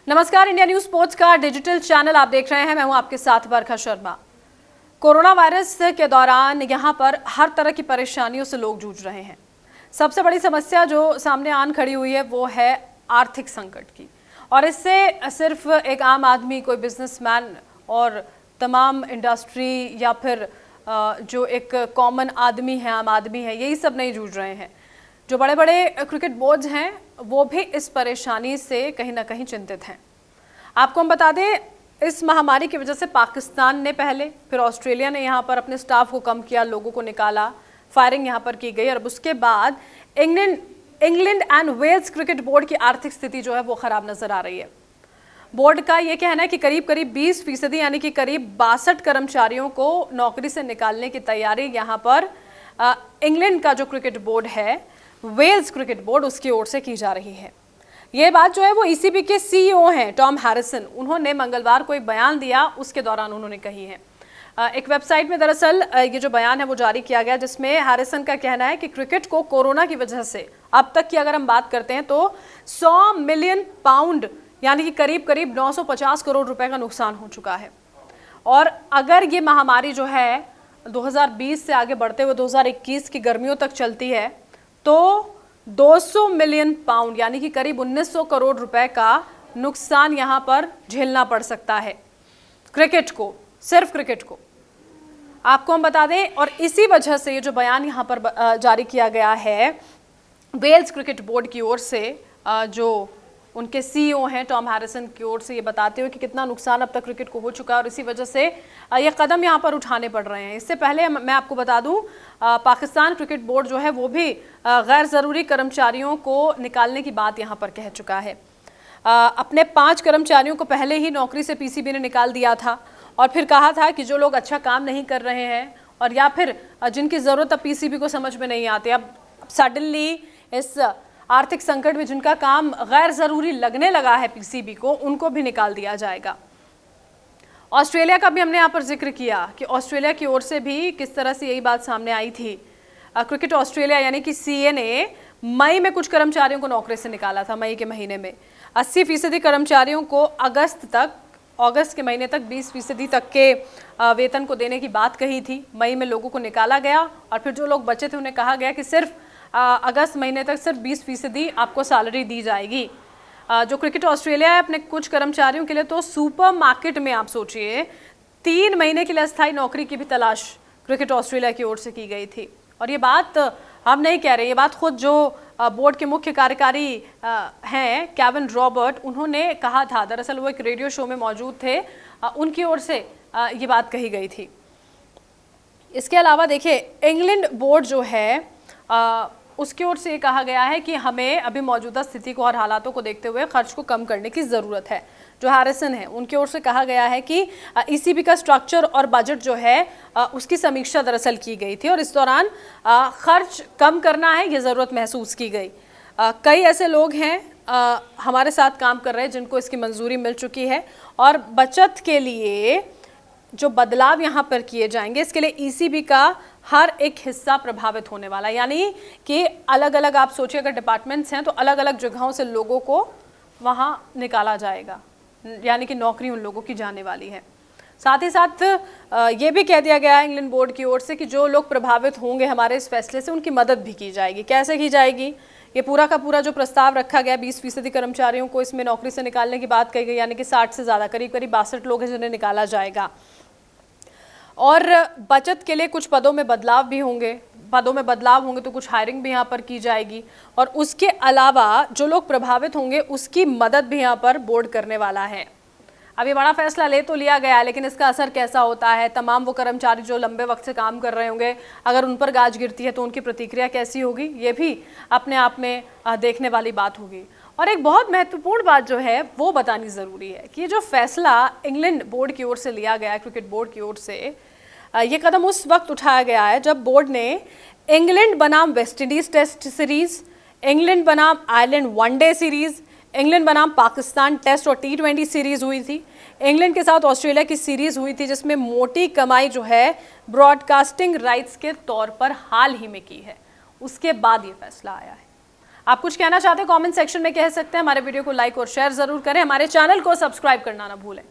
नमस्कार, India news sports का digital channel आप देख रहे हैं। मैं हूं आपके साथ बरखा शर्मा। कोरोना वायरस के दौरान यहां पर हर तरह की परेशानियों से लोग जूझ रहे हैं। सबसे बड़ी समस्या जो सामने आन खड़ी हुई है वो है आर्थिक संकट की, और इससे सिर्फ एक आम आदमी, कोई बिजनेसमैन और तमाम इंडस्ट्री या फिर जो एक कॉमन आदमी है, आम आदमी है, यही सब नहीं जूझ रहे हैं। जो बड़े बड़े क्रिकेट बोर्ड्स हैं वो भी इस परेशानी से कहीं ना कहीं चिंतित हैं। आपको हम बता दें, इस महामारी की वजह से पाकिस्तान ने पहले, फिर ऑस्ट्रेलिया ने यहाँ पर अपने स्टाफ को कम किया, लोगों को निकाला, फायरिंग यहाँ पर की गई, और उसके बाद England and Wales cricket board की आर्थिक स्थिति जो है वो खराब नजर आ रही है। बोर्ड का ये कहना है कि करीब 20% यानी कि करीब 62 कर्मचारियों को नौकरी से निकालने की तैयारी यहाँ पर इंग्लैंड का जो क्रिकेट बोर्ड है, वेल्स क्रिकेट बोर्ड, उसकी ओर से की जा रही है। ये बात जो है वो ईसीबी के सीईओ हैं टॉम हैरिसन, उन्होंने मंगलवार को एक बयान दिया, उसके दौरान उन्होंने कही है। एक वेबसाइट में दरअसल ये जो बयान है वो जारी किया गया, जिसमें हैरिसन का कहना है कि क्रिकेट को कोरोना की वजह से अब तक की अगर हम बात करते हैं तो 100 मिलियन पाउंड यानी कि करीब 950 करोड़ रुपए का नुकसान हो चुका है। और अगर ये महामारी जो है 2020 से आगे बढ़ते हुए 2021 की गर्मियों तक चलती है तो 200 मिलियन पाउंड यानी कि करीब 1900 करोड़ रुपए का नुकसान यहां पर झेलना पड़ सकता है क्रिकेट को, सिर्फ क्रिकेट को। आपको हम बता दें, और इसी वजह से ये जो बयान यहां पर जारी किया गया है वेल्स क्रिकेट बोर्ड की ओर से, जो उनके सीईओ हैं टॉम हैरिसन की ओर से, ये बताते हुए कि कितना नुकसान अब तक क्रिकेट को हो चुका है और इसी वजह से ये कदम यहाँ पर उठाने पड़ रहे हैं। इससे पहले मैं आपको बता दूं, पाकिस्तान क्रिकेट बोर्ड जो है वो भी गैर ज़रूरी कर्मचारियों को निकालने की बात यहाँ पर कह चुका है। अपने 5 कर्मचारियों को पहले ही नौकरी से पीसीबी ने निकाल दिया था और फिर कहा था कि जो लोग अच्छा काम नहीं कर रहे हैं और या फिर जिनकी ज़रूरत अब पीसीबी को समझ में नहीं आती, अब सडनली इस आर्थिक संकट में जिनका काम गैर ज़रूरी लगने लगा है पीसीबी को, उनको भी निकाल दिया जाएगा। ऑस्ट्रेलिया का भी हमने यहाँ पर जिक्र किया कि ऑस्ट्रेलिया की ओर से भी किस तरह से यही बात सामने आई थी। क्रिकेट ऑस्ट्रेलिया यानी कि सीए ने मई में कुछ कर्मचारियों को नौकरी से निकाला था। मई के महीने में 80% कर्मचारियों को अगस्त के महीने तक 20% तक के वेतन को देने की बात कही थी। मई में लोगों को निकाला गया और फिर जो लोग बचे थे उन्हें कहा गया कि सिर्फ अगस्त महीने तक सिर्फ 20% आपको सैलरी दी जाएगी। जो क्रिकेट ऑस्ट्रेलिया है अपने कुछ कर्मचारियों के लिए तो सुपर मार्केट में, आप सोचिए, 3 महीने के लिए अस्थायी नौकरी की भी तलाश क्रिकेट ऑस्ट्रेलिया की ओर से की गई थी। और ये बात हम नहीं कह रहे, ये बात खुद जो बोर्ड के मुख्य कार्यकारी हैं केविन रॉबर्ट, उन्होंने कहा था। दरअसल वो एक रेडियो शो में मौजूद थे, उनकी ओर से ये बात कही गई थी। इसके अलावा देखिए, इंग्लैंड बोर्ड जो है उसकी ओर से ये कहा गया है कि हमें अभी मौजूदा स्थिति को और हालातों को देखते हुए खर्च को कम करने की ज़रूरत है। जो हैरिसन है उनकी ओर से कहा गया है कि ईसीबी का स्ट्रक्चर और बजट जो है उसकी समीक्षा दरअसल की गई थी और इस दौरान खर्च कम करना है, ये ज़रूरत महसूस की गई। कई ऐसे लोग हैं हमारे साथ काम कर रहे हैं जिनको इसकी मंजूरी मिल चुकी है और बचत के लिए जो बदलाव यहाँ पर किए जाएंगे, इसके लिए ईसीबी का हर एक हिस्सा प्रभावित होने वाला है। यानी कि अलग अलग, आप सोचिए, अगर डिपार्टमेंट्स हैं तो अलग अलग जगहों से लोगों को वहाँ निकाला जाएगा, यानी कि नौकरी उन लोगों की जाने वाली है। साथ ही साथ ये भी कह दिया गया है इंग्लैंड बोर्ड की ओर से कि जो लोग प्रभावित होंगे हमारे इस फैसले से, उनकी मदद भी की जाएगी। कैसे की जाएगी? ये पूरा का पूरा जो प्रस्ताव रखा गया, 20% कर्मचारियों को इसमें नौकरी से निकालने की बात कही गई, यानी कि 60 से ज़्यादा, करीब 62 लोग हैं जिन्हें निकाला जाएगा। और बचत के लिए कुछ पदों में बदलाव भी होंगे, तो कुछ हायरिंग भी यहाँ पर की जाएगी और उसके अलावा जो लोग प्रभावित होंगे उसकी मदद भी यहाँ पर बोर्ड करने वाला है। अब ये बड़ा फैसला ले तो लिया गया, लेकिन इसका असर कैसा होता है, तमाम वो कर्मचारी जो लंबे वक्त से काम कर रहे होंगे, अगर उन पर गाज गिरती है तो उनकी प्रतिक्रिया कैसी होगी, ये भी अपने आप में देखने वाली बात होगी। और एक बहुत महत्वपूर्ण बात जो है वो बतानी ज़रूरी है कि ये जो फैसला इंग्लैंड बोर्ड की ओर से लिया गया है, क्रिकेट बोर्ड की ओर से, ये कदम उस वक्त उठाया गया है जब बोर्ड ने इंग्लैंड बनाम वेस्टइंडीज़ टेस्ट सीरीज़, इंग्लैंड बनाम आयरलैंड वनडे सीरीज़, इंग्लैंड बनाम पाकिस्तान टेस्ट और T20 सीरीज़ हुई थी, इंग्लैंड के साथ ऑस्ट्रेलिया की सीरीज़ हुई थी, जिसमें मोटी कमाई जो है ब्रॉडकास्टिंग राइट्स के तौर पर हाल ही में की है। उसके बाद ये फैसला आया है। आप कुछ कहना चाहते हैं कमेंट सेक्शन में कह सकते हैं। हमारे वीडियो को लाइक और शेयर जरूर करें, हमारे चैनल को सब्सक्राइब करना ना भूलें।